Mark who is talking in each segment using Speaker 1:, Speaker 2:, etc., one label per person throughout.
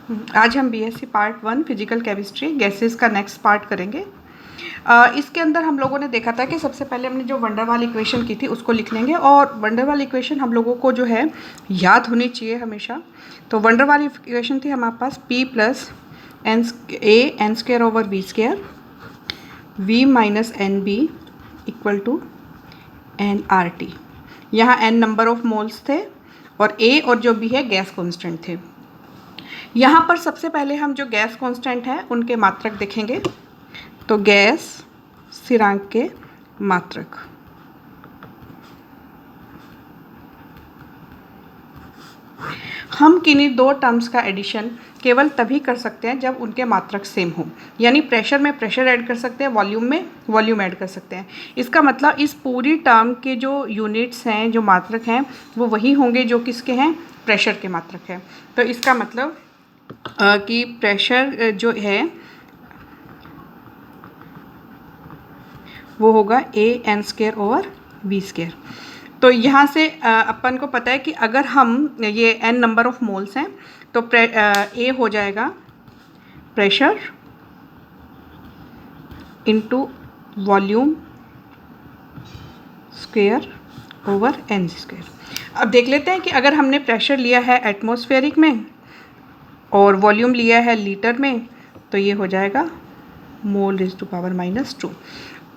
Speaker 1: आज हम BSc part 1 physical chemistry gases का नेक्स्ट पार्ट करेंगे। इसके अंदर हम लोगों ने देखा था कि सबसे पहले हमने जो वंडर वाल इक्वेशन की थी उसको लिख लेंगे, और वंडर वाल इक्वेशन हम लोगों को जो है याद होनी चाहिए हमेशा। तो वंडर वाल इक्वेशन थी हमारे पास p plus n square over B square v minus n B equal to n R T. यहाँ n नंबर ऑफ मोल्स थे और a और जो b है गैस कॉन्स्टेंट थे। यहाँ पर सबसे पहले हम जो गैस कांस्टेंट है उनके मात्रक देखेंगे। तो गैस स्थिरांक के मात्रक, हम किन्हीं दो टर्म्स का एडिशन केवल तभी कर सकते हैं जब उनके मात्रक सेम हो, यानी प्रेशर में प्रेशर ऐड कर सकते हैं, वॉल्यूम में वॉल्यूम ऐड कर सकते हैं। इसका मतलब इस पूरी टर्म के जो यूनिट्स हैं, जो मात्रक हैं, वो वही होंगे जो किसके हैं, प्रेशर के मात्रक हैं। तो इसका मतलब कि प्रेशर जो है वो होगा A N square over V square. तो यहाँ से अपन को पता है कि अगर हम ये एन नंबर ऑफ मोल्स हैं तो ए हो जाएगा pressure into volume square over n square. अब देख लेते हैं कि अगर हमने प्रेशर लिया है एटमॉस्फेरिक में और वॉल्यूम लिया है लीटर में, तो ये हो जाएगा मोल रेज़ टू पावर -2।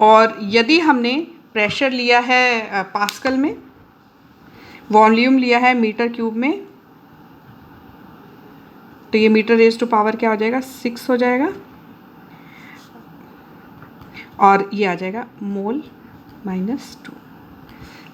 Speaker 1: और यदि हमने प्रेशर लिया है पास्कल में, वॉल्यूम लिया है मीटर क्यूब में, तो ये मीटर रेज़ टू पावर क्या हो जाएगा, 6 हो जाएगा, और ये आ जाएगा मोल -2।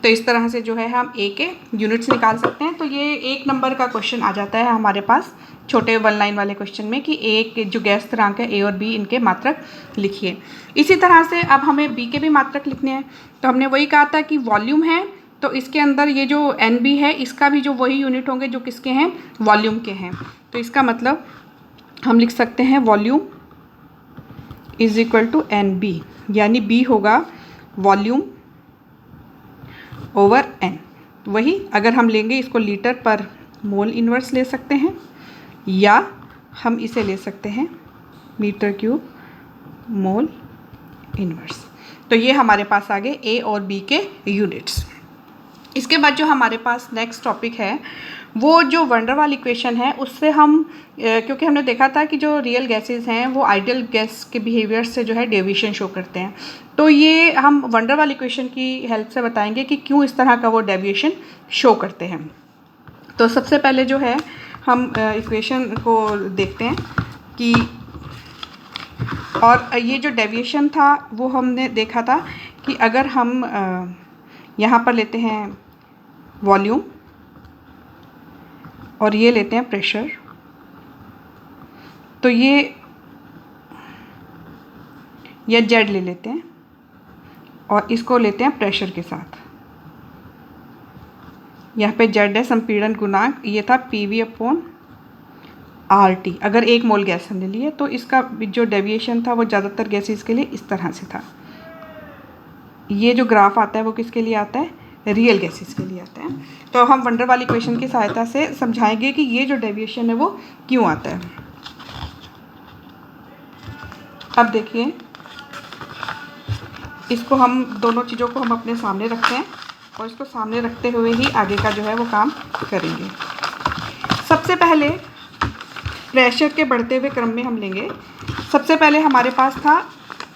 Speaker 1: तो इस तरह से जो है हम ए के यूनिट्स निकाल सकते हैं। तो ये 1 नंबर का क्वेश्चन आ जाता है हमारे पास छोटे 1 लाइन वाले क्वेश्चन में कि ए के जो गैस स्थिरांक है ए और बी, इनके मात्रक लिखिए। इसी तरह से अब हमें बी के भी मात्रक लिखने हैं। तो हमने वही कहा था कि वॉल्यूम है तो इसके अंदर ये जो एन बी है इसका भी जो वही यूनिट होंगे जो किसके हैं, वॉल्यूम के हैं। तो इसका मतलब हम लिख सकते हैं volume is equal to n B, यानी बी होगा वॉल्यूम ओवर एन। वही अगर हम लेंगे इसको लीटर पर मोल इन्वर्स ले सकते हैं, या हम इसे ले सकते हैं मीटर क्यूब मोल इन्वर्स। तो ये हमारे पास आ गए ए और बी के यूनिट्स। इसके बाद जो हमारे पास नेक्स्ट टॉपिक है वो जो वंडर वाल इक्वेशन है उससे हम क्योंकि हमने देखा था कि जो रियल गैसेस हैं वो आइडियल गैस के बिहेवियर से जो है डेविएशन शो करते हैं। तो ये हम वंडर वाल इक्वेशन की हेल्प से बताएंगे कि क्यों इस तरह का वो डेविएशन शो करते हैं। तो सबसे पहले जो है हम इक्वेशन को देखते हैं कि, और ये जो डेविएशन था वो हमने देखा था कि अगर हम यहाँ पर लेते हैं वॉल्यूम और ये लेते हैं प्रेशर, तो ये या जेड ले लेते हैं और इसको लेते हैं प्रेशर के साथ। यहाँ पे जेड है संपीड़न गुणांक, ये था पीवी अपॉन आर टी। अगर 1 मोल गैस हमने लिए तो इसका जो डेविएशन था वो ज़्यादातर गैसेस के लिए इस तरह से था। ये जो ग्राफ आता है वो किसके लिए आता है, रियल गैसेस के लिए आता है। तो हम वंडर वाल इक्वेशन की सहायता से समझाएंगे कि ये जो डेविएशन है वो क्यों आता है। अब देखिए, इसको हम दोनों चीज़ों को हम अपने सामने रखते हैं और इसको सामने रखते हुए ही आगे का जो है वो काम करेंगे। सबसे पहले प्रेशर के बढ़ते हुए क्रम में हम लेंगे। सबसे पहले हमारे पास था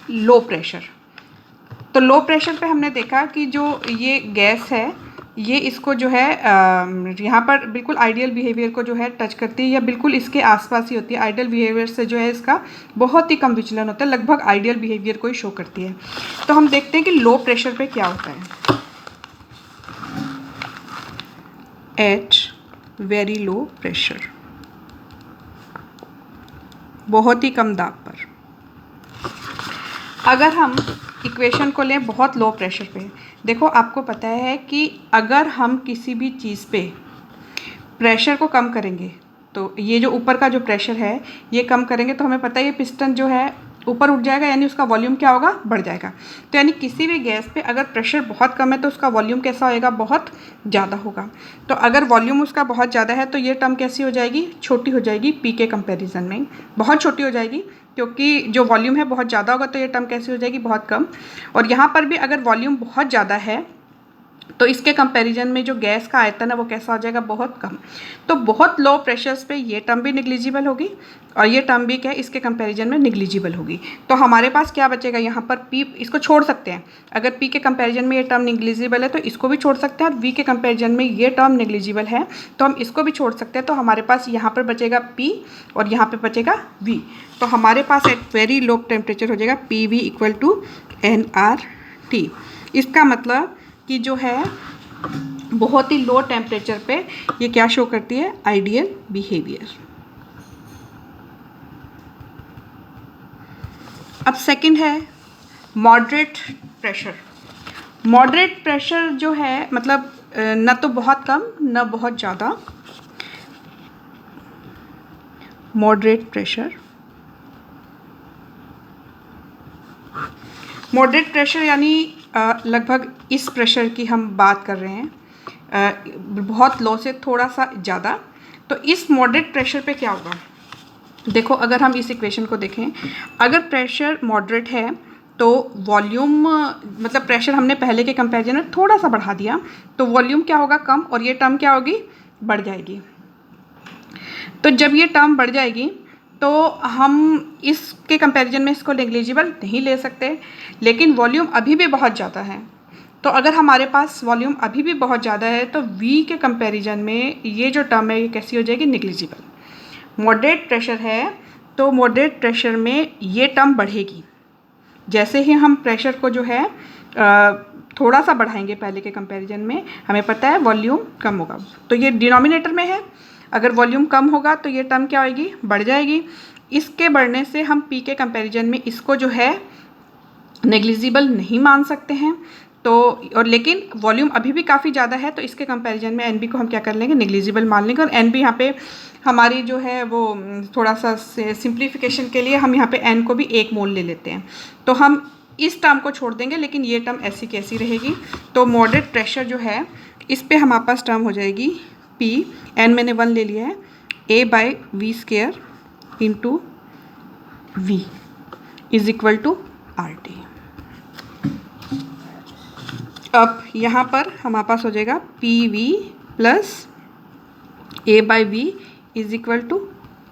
Speaker 1: लो प्रेशर। तो लो प्रेशर पे हमने देखा कि जो ये गैस है ये इसको जो है यहाँ पर बिल्कुल आइडियल बिहेवियर को जो है टच करती है या बिल्कुल इसके आसपास ही होती है। आइडियल बिहेवियर से जो है इसका बहुत ही कम विचलन होता है, लगभग आइडियल बिहेवियर को ही शो करती है। तो हम देखते हैं कि लो प्रेशर पे क्या होता है। एट वेरी लो प्रेशर, बहुत ही कम दाब पर, अगर हम इक्वेशन को लें बहुत लो प्रेशर पे, देखो आपको पता है कि अगर हम किसी भी चीज़ पे प्रेशर को कम करेंगे तो ये जो ऊपर का जो प्रेशर है ये कम करेंगे तो हमें पता है ये पिस्टन जो है ऊपर उठ जाएगा, यानी उसका वॉल्यूम क्या होगा, बढ़ जाएगा। तो यानी किसी भी गैस पे अगर प्रेशर बहुत कम है तो उसका वॉल्यूम कैसा होएगा, बहुत ज़्यादा होगा। तो अगर वॉल्यूम उसका बहुत ज़्यादा है तो ये टर्म कैसी हो जाएगी, छोटी हो जाएगी, पी के कंपैरिजन में बहुत छोटी हो जाएगी, क्योंकि जो वॉल्यूम है बहुत ज़्यादा होगा तो ये टर्म कैसी हो जाएगी, बहुत कम। और यहाँ पर भी अगर वॉल्यूम बहुत ज़्यादा है तो इसके कंपैरिजन में जो गैस का आयतन है वो कैसा हो जाएगा, बहुत कम। तो बहुत लो प्रेशर्स पे ये टर्म भी निग्लिजिबल होगी और ये टर्म भी क्या है, इसके कंपैरिजन में निग्लिजिबल होगी। तो हमारे पास क्या बचेगा यहाँ पर, पी, इसको छोड़ सकते हैं। अगर पी के कंपैरिजन में ये टर्म निग्लिजिबल है तो इसको भी छोड़ सकते हैं, और वी के कंपैरिजन में ये टर्म निग्लिजिबल है तो हम इसको भी छोड़ सकते हैं। तो हमारे पास यहाँ पर बचेगा पी और यहाँ पर बचेगा वी। तो हमारे पास एट वेरी लो टेम्परेचर हो जाएगा P V equal to n R T. इसका मतलब कि जो है बहुत ही लो टेम्परेचर पे ये क्या शो करती है, आइडियल बिहेवियर। अब सेकंड है मॉडरेट प्रेशर। मॉडरेट प्रेशर जो है मतलब न तो बहुत कम न बहुत ज़्यादा, मॉडरेट प्रेशर। मॉडरेट प्रेशर यानी लगभग इस प्रेशर की हम बात कर रहे हैं, बहुत लो से थोड़ा सा ज़्यादा। तो इस मॉडरेट प्रेशर पे क्या होगा, देखो अगर हम इस इक्वेशन को देखें, अगर प्रेशर मॉडरेट है तो वॉल्यूम मतलब प्रेशर हमने पहले के कंपैरिजन में थोड़ा सा बढ़ा दिया तो वॉल्यूम क्या होगा, कम, और ये टर्म क्या होगी, बढ़ जाएगी। तो जब ये टर्म बढ़ जाएगी तो हम इसके कंपैरिजन में इसको नेग्लिजिबल नहीं ले सकते, लेकिन वॉल्यूम अभी भी बहुत ज़्यादा है। तो अगर हमारे पास वॉल्यूम अभी भी बहुत ज़्यादा है तो V के कंपैरिजन में ये जो टर्म है ये कैसी हो जाएगी, नेग्लिजिबल। मॉडरेट प्रेशर है तो मॉडरेट प्रेशर में ये टर्म बढ़ेगी। जैसे ही हम प्रेशर को जो है थोड़ा सा बढ़ाएंगे पहले के कंपैरिजन में, हमें पता है वॉल्यूम कम होगा, तो ये डिनोमिनेटर में है। अगर वॉल्यूम कम होगा तो ये टर्म क्या होगी, बढ़ जाएगी। इसके बढ़ने से हम पी के कंपैरिजन में इसको जो है नेग्लिजिबल नहीं मान सकते हैं। तो और लेकिन वॉल्यूम अभी भी काफ़ी ज़्यादा है तो इसके कंपैरिजन में एन बी को हम क्या कर लेंगे, नेग्लिजिबल मान लेंगे। और एन बी यहाँ पे हमारी जो है वो थोड़ा सा सिंप्लीफिकेशन के लिए हम यहाँ पे एन को भी 1 मोल ले लेते हैं। तो हम इस टर्म को छोड़ देंगे लेकिन ये टर्म ऐसी कैसी रहेगी। तो मॉडरेट प्रेशर जो है इस पर हमारे पास टर्म हो जाएगी पी, एन मैंने 1 ले लिया है, A by V square into V is equal to R T. अब यहाँ पर हमारे पास हो जाएगा P V plus A by V is equal to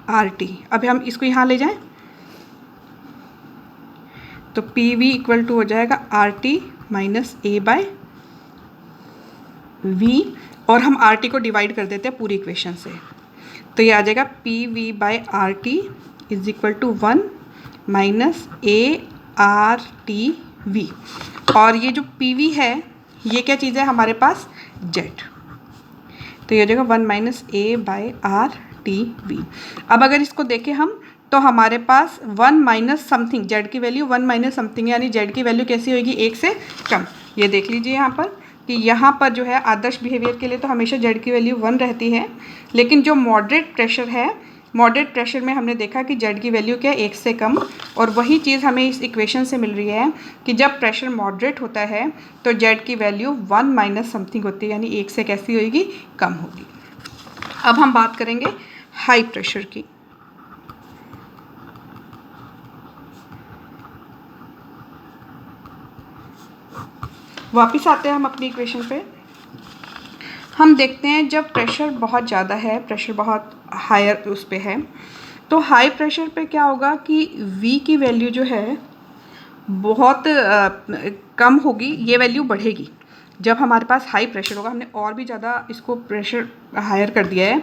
Speaker 1: R T. अब हम इसको यहाँ ले जाएं तो पी वी इक्वल टू हो जाएगा R T minus a by V, और हम आर टी को डिवाइड कर देते हैं पूरी इक्वेशन से। तो ये आ जाएगा P V by R T is equal to 1 minus a R T V. और ये जो पी वी है ये क्या चीज़ है हमारे पास, जेड। तो ये हो जाएगा 1 minus A by R T we. अब अगर इसको देखें हम तो हमारे पास 1 माइनस समथिंग, जेड की वैल्यू 1 माइनस समथिंग, यानी जेड की वैल्यू कैसी होगी, 1 से कम। ये देख लीजिए यहाँ पर कि यहाँ पर जो है आदर्श बिहेवियर के लिए तो हमेशा जेड की वैल्यू 1 रहती है, लेकिन जो मॉडरेट प्रेशर है, मॉडरेट प्रेशर में हमने देखा कि जेड की वैल्यू क्या है, 1 से कम। और वही चीज़ हमें इस इक्वेशन से मिल रही है कि जब प्रेशर मॉडरेट होता है तो जेड की वैल्यू 1 माइनस समथिंग होती है, यानी 1 से कैसी होगी, कम होगी। अब हम बात करेंगे हाई प्रेशर की। वापिस आते हैं हम अपनी इक्वेशन पे। हम देखते हैं जब प्रेशर बहुत ज़्यादा है, प्रेशर बहुत हायर उस पे है, तो हाई प्रेशर पे क्या होगा कि V की वैल्यू जो है बहुत कम होगी, ये वैल्यू बढ़ेगी। जब हमारे पास हाई प्रेशर होगा, हमने और भी ज़्यादा इसको प्रेशर हायर कर दिया है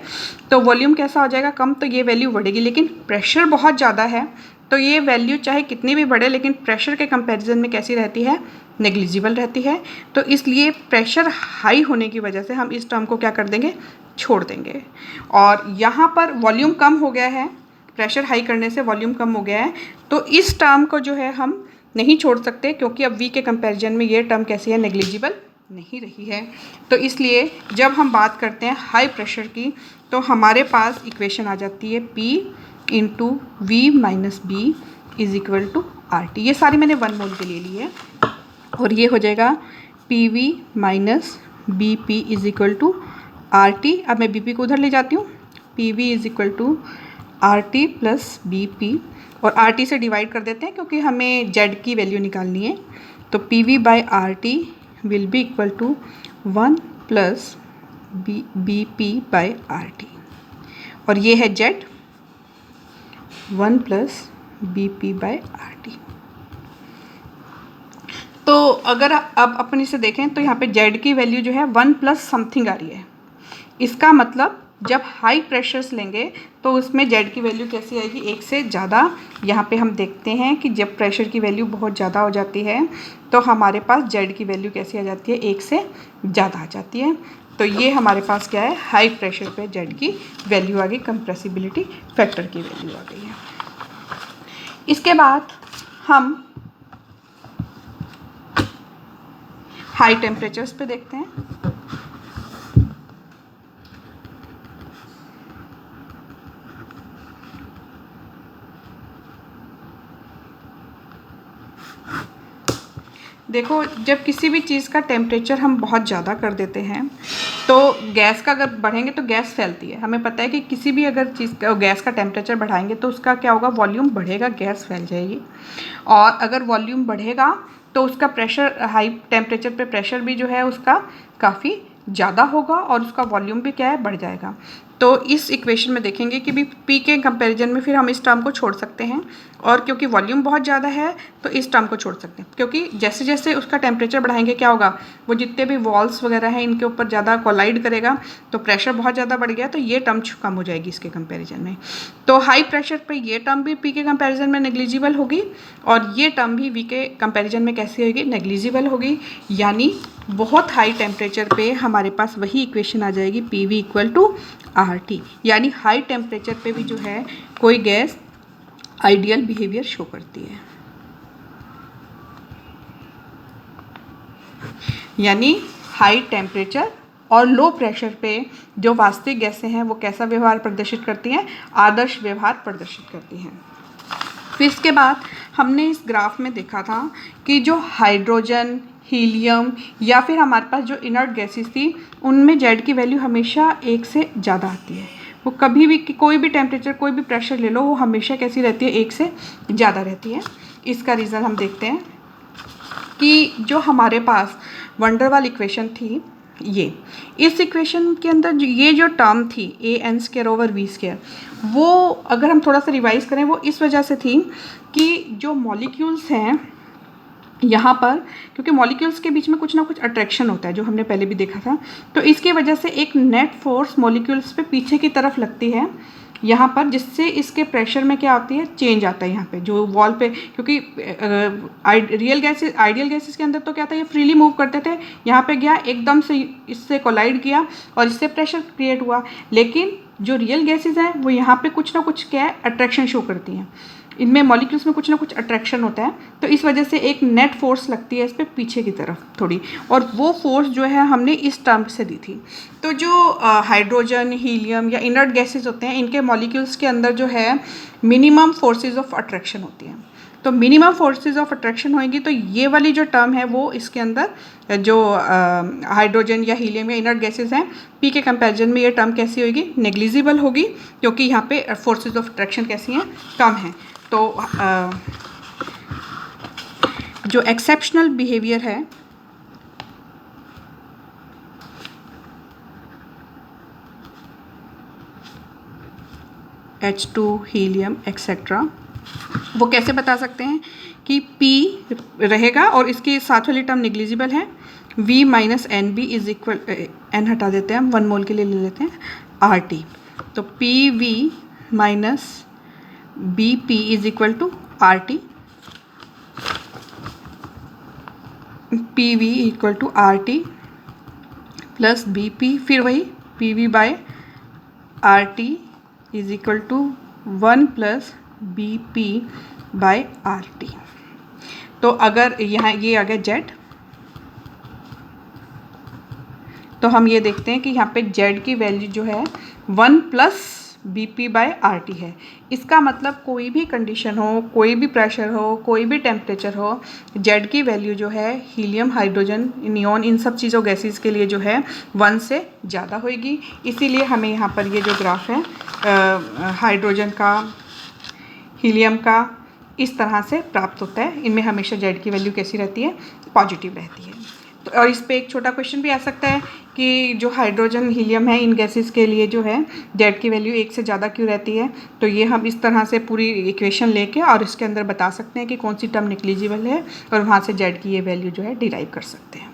Speaker 1: तो वॉल्यूम कैसा हो जाएगा, कम, तो ये वैल्यू बढ़ेगी। लेकिन प्रेशर बहुत ज़्यादा है तो ये वैल्यू चाहे कितनी भी बढ़े लेकिन प्रेशर के कंपैरिजन में कैसी रहती है, नेग्लिजिबल रहती है। तो इसलिए प्रेशर हाई होने की वजह से हम इस टर्म को क्या कर देंगे, छोड़ देंगे। और यहाँ पर वॉल्यूम कम हो गया है, प्रेशर हाई करने से वॉल्यूम कम हो गया है, तो इस टर्म को जो है हम नहीं छोड़ सकते क्योंकि अब V के कंपैरिजन में ये टर्म कैसी है, नेग्लिजिबल नहीं रही है। तो इसलिए जब हम बात करते हैं हाई प्रेशर की तो हमारे पास इक्वेशन आ जाती है P into V minus B is equal to R T. ये सारी मैंने 1 मोल के लिए ली है और ये हो जाएगा P V minus B P is equal to R T. अब मैं बी पी को उधर ले जाती हूँ, P V is equal to R T plus B P, और आर टी से डिवाइड कर देते हैं क्योंकि हमें जेड की वैल्यू निकालनी है। तो P V by R T will be equal to 1 plus B P by R T, और ये है Z 1 plus B P by R T. तो अगर अब अपन इसे देखें तो यहाँ पे जेड की वैल्यू जो है 1 प्लस समथिंग आ रही है। इसका मतलब जब हाई प्रेशर्स लेंगे तो उसमें जेड की वैल्यू कैसी आएगी, 1 से ज़्यादा। यहाँ पे हम देखते हैं कि जब प्रेशर की वैल्यू बहुत ज़्यादा हो जाती है तो हमारे पास जेड की वैल्यू कैसी आ जाती है, 1 से ज़्यादा आ जाती है। तो ये हमारे पास क्या है, हाई प्रेशर पे जेड की वैल्यू आ गई, कंप्रेसिबिलिटी फैक्टर की वैल्यू आ गई है। इसके बाद हम हाई टेम्परेचर्स पे देखते हैं। देखो, जब किसी भी चीज़ का टेम्परेचर हम बहुत ज़्यादा कर देते हैं तो गैस का अगर बढ़ेंगे तो गैस फैलती है। हमें पता है कि किसी भी अगर चीज़ का गैस का टेम्परेचर बढ़ाएंगे तो उसका क्या होगा, वॉल्यूम बढ़ेगा, गैस फैल जाएगी। और अगर वॉल्यूम बढ़ेगा तो उसका प्रेशर, हाई टेम्परेचर पे प्रेशर भी जो है उसका काफ़ी ज़्यादा होगा और उसका वॉल्यूम भी क्या है, बढ़ जाएगा। तो इस इक्वेशन में देखेंगे कि भी पी के कंपैरिजन में फिर हम इस टर्म को छोड़ सकते हैं, और क्योंकि वॉल्यूम बहुत ज़्यादा है तो इस टर्म को छोड़ सकते हैं, क्योंकि जैसे जैसे उसका टेम्परेचर बढ़ाएंगे क्या होगा, वो जितने भी वॉल्स वगैरह हैं इनके ऊपर ज़्यादा कोलाइड करेगा, तो प्रेशर बहुत ज़्यादा बढ़ गया तो ये टर्म कम हो जाएगी इसके कंपैरिजन में। तो हाई प्रेशर पे ये टर्म भी पी के कंपैरिजन में नेग्लिजिबल होगी और ये टर्म भी वी के कंपैरिजन में कैसी होगी, नेग्लिजिबल होगी। यानी बहुत हाई टेम्परेचर पे हमारे पास वही इक्वेशन आ जाएगी, P V equal to R T. यानी हाई टेम्परेचर पे भी जो है कोई गैस आइडियल बिहेवियर शो करती है। यानी हाई टेम्परेचर और लो प्रेशर पे जो वास्तविक गैसें हैं वो कैसा व्यवहार प्रदर्शित करती हैं, आदर्श व्यवहार प्रदर्शित करती हैं। फिर इसके बाद हमने इस ग्राफ में देखा था कि जो हाइड्रोजन, हीलियम या फिर हमारे पास जो इनर्ट गैसेस थी उनमें जेड की वैल्यू हमेशा 1 से ज़्यादा आती है। वो कभी भी कोई भी टेम्परेचर, कोई भी प्रेशर ले लो, वो हमेशा कैसी रहती है, 1 से ज़्यादा रहती है। इसका रीज़न हम देखते हैं कि जो हमारे पास वंडरवाल इक्वेशन थी, ये इस इक्वेशन के अंदर ये जो टर्म थी A N square over V square, वो अगर हम थोड़ा सा रिवाइज करें वो इस वजह से थी कि जो मॉलिक्यूल्स हैं यहाँ पर, क्योंकि मॉलिक्यूल्स के बीच में कुछ ना कुछ अट्रैक्शन होता है जो हमने पहले भी देखा था, तो इसकी वजह से एक नेट फोर्स मॉलिक्यूल्स पे पीछे की तरफ लगती है यहाँ पर, जिससे इसके प्रेशर में क्या होती है, चेंज आता है यहाँ पे जो वॉल पे। क्योंकि आइडियल गैसेस के अंदर तो क्या था, ये फ्रीली मूव करते थे, यहाँ पे गया एकदम से इससे कोलाइड किया और इससे प्रेशर क्रिएट हुआ। लेकिन जो रियल गैसेस हैं वो यहाँ पे कुछ ना कुछ क्या है, अट्रैक्शन शो करती हैं। इनमें मॉलिक्यूल्स में कुछ ना कुछ अट्रैक्शन होता है, तो इस वजह से एक नेट फोर्स लगती है इस पर पीछे की तरफ थोड़ी, और वो फोर्स जो है हमने इस टर्म से दी थी। तो जो हाइड्रोजन, हीलियम या इनर्ट गैसेस होते हैं, इनके मॉलिक्यूल्स के अंदर जो है मिनिमम फोर्सेज ऑफ अट्रैक्शन होती हैं। तो मिनिमम फोर्सेज ऑफ अट्रैक्शन होएगी तो ये वाली जो टर्म है वो इसके अंदर जो हाइड्रोजन या हीलियम या इनर्ट गैसेस हैं, पी के कंपैरिजन में ये टर्म कैसी होगी, नेग्लिजिबल होगी, क्योंकि यहाँ पे फोर्सेज ऑफ अट्रैक्शन कैसी हैं, कम हैं। तो जो एक्सेप्शनल बिहेवियर है H2, हीलियम एक्सेट्रा, वो कैसे बता सकते हैं कि P रहेगा और इसके साथ वाली टर्म नेग्लिजिबल है, V minus n B is equal, n हटा देते हैं हम, 1 मोल के लिए ले लेते हैं आर टी। तो P V minus B P is equal to R T, P V equal to R T plus B P, फिर वही P V by R T is equal to 1 plus B P by R T. तो अगर यहाँ ये आ गया Z, तो हम ये देखते हैं कि यहाँ पे जेड की वैल्यू जो है 1 प्लस Bp/RT है। इसका मतलब कोई भी कंडीशन हो, कोई भी प्रेशर हो, कोई भी टेम्परेचर हो, जेड की वैल्यू जो है हीलियम, हाइड्रोजन, नियॉन, इन सब चीज़ों गैसेस के लिए जो है 1 से ज़्यादा होगी। इसीलिए हमें यहाँ पर ये जो ग्राफ है हाइड्रोजन का, हीलियम का, इस तरह से प्राप्त होता है। इनमें हमेशा जेड की वैल्यू कैसी रहती है? पॉजिटिव रहती है। तो और इस पे एक छोटा क्वेश्चन भी आ सकता है कि जो हाइड्रोजन, हीलियम है, इन गैसेस के लिए जो है जेड की वैल्यू 1 से ज़्यादा क्यों रहती है? तो ये हम इस तरह से पूरी इक्वेशन लेके और इसके अंदर बता सकते हैं कि कौन सी टर्म निग्लिजिबल है और वहाँ से जेड की ये वैल्यू जो है डिराइव कर सकते हैं।